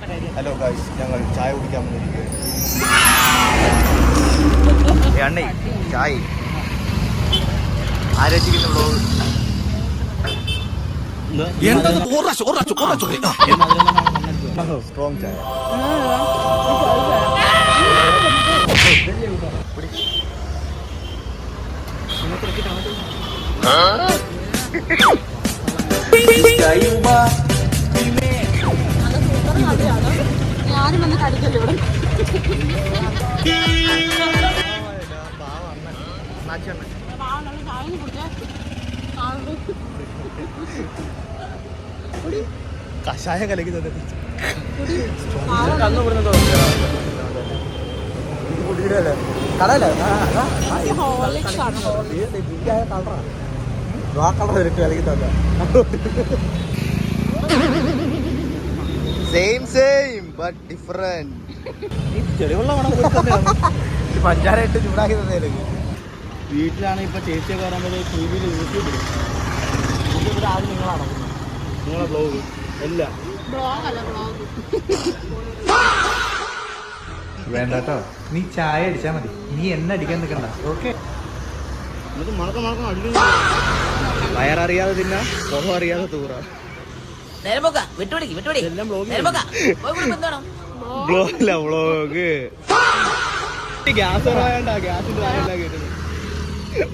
Hello guys, ഞങ്ങൾ ചായ കുടിക്കാൻ വന്നിരിക്കുകയാണ്. എണ്ണ ചായ ആലോചിക്കുന്ന ബ്ലോഗ് സ്ട്രോങ് ചായ. ഞാനും വന്ന് കടിക്കല്ലോ ഇവിടെ. കഷായം കലക്കുന്നത് സെയിം സെയിം ബട്ട് ഡിഫറെന്റ്. ചെളിവെള്ളം പഞ്ചാര ഇട്ട് ചൂടാക്കി തന്നേലും. വീട്ടിലാണ് ഇപ്പൊ ചേച്ചിയൊക്കെ പറയുമ്പോൾ ടി വിയിൽ യൂട്യൂബിൽ ഇവിടെ ആദ്യം നിങ്ങളാണോ നിങ്ങളെ ബ്ലോഗ് എല്ലാം വേണ്ട കേട്ടോ, നീ ചായ അടിച്ചാ മതി, നീ എണ്ണ അടിക്കാൻ നിൽക്കണ്ട. ഓക്കെ, നമുക്ക് മണക്കം മണക്കം അടി വയററിയാതെ തിന്നാ, മുഖം അറിയാതെ തൂറാ. എല്ലാം ബ്ലോഗ് ബ്ലോഗില്ല വ്ളോഗ്. ഗ്യാസ് വേണ്ട ഗ്യാസിന്റെ വായണ്ട കേട്ടത്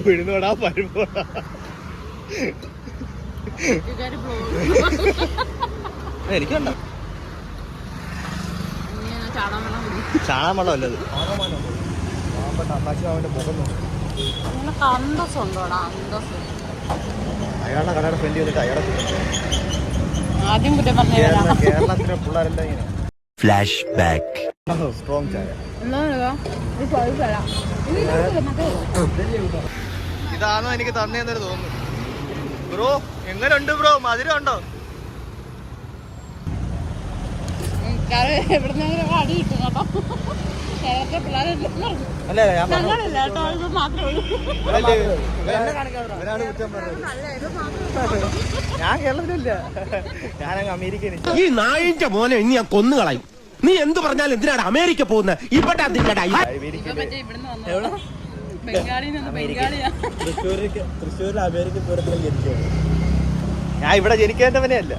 വിഴുന്നോടാ പരിപ്പോടാ. എനിക്കുണ്ടോ ചാണാൻ വെള്ളം അല്ലത്. അവന്റെ മുഖം അയാളുടെ കടയുടെ ഫ്രണ്ട് ചെയ്തിട്ട് അയാളെ കേരളത്തിലെ പിള്ളേരെല്ലാം ഇങ്ങനെ. Flash back. സ്ട്രോങ് ചായ. ഇതാണോ എനിക്ക് തന്നേന്നൊരു തോന്നുന്നു. ബ്രോ എങ്ങനെയുണ്ട് ബ്രോ, മധുരം ഉണ്ടോ? അടി കിട്ടും കേട്ടോ. കേരളത്തിലെ പിള്ളേരെല്ലാം ഞാൻ കേരളത്തിലില്ല, ഞാനങ്ങ് അമേരിക്കയിൽ. ഈ നായിന്റെ മോനെ ഇനി ഞാൻ കൊന്നുകളയും. നീ എന്ത് പറഞ്ഞാലും എന്തിനാണ് അമേരിക്ക പോകുന്നത്? ഇവിടെ തൃശ്ശൂരിൽ അമേരിക്കൻ പൂരത്തിൽ ജനിച്ചത്. ഞാൻ ഇവിടെ ജനിക്കേണ്ടവനെ അല്ല.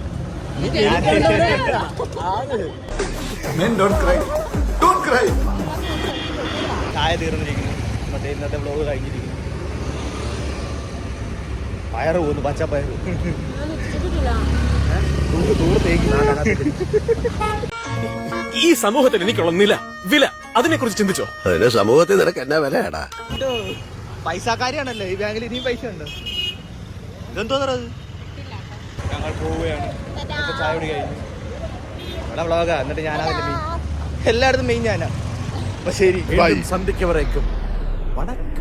ചായ തീർന്നിരിക്കുന്നു, മറ്റേ ഇന്നത്തെ വ്ലോഗ് കഴിഞ്ഞിരിക്കുന്നു. പയറ് പോകുന്നു, പച്ചപ്പയറ് ദൂരത്തേക്ക്. ഈ സമൂഹത്തിൽ എനിക്കുള്ള വില അതിനെ കുറിച്ച് ചിന്തിച്ചോ? സമൂഹത്തിൽ നിനക്ക് എന്നാ വിലയാടാ? പൈസക്കാരിയാണല്ലോ ഈ ബാങ്കിൽ, ഇനിയും പൈസ ഉണ്ട്. ഇതെന്തോന്നത്? ഞങ്ങൾ പോവുകയാണ്, ചായ കുടി കഴിഞ്ഞു. ഇവിടെ വ്ളോഗാ, എന്നിട്ട് ഞാനതിന്റെ മെയിൻ, എല്ലായിടത്തും മെയിൻ ഞാനാ. അപ്പൊ ശരി, സന്ധിക്ക് വരേക്കും വണക്കം.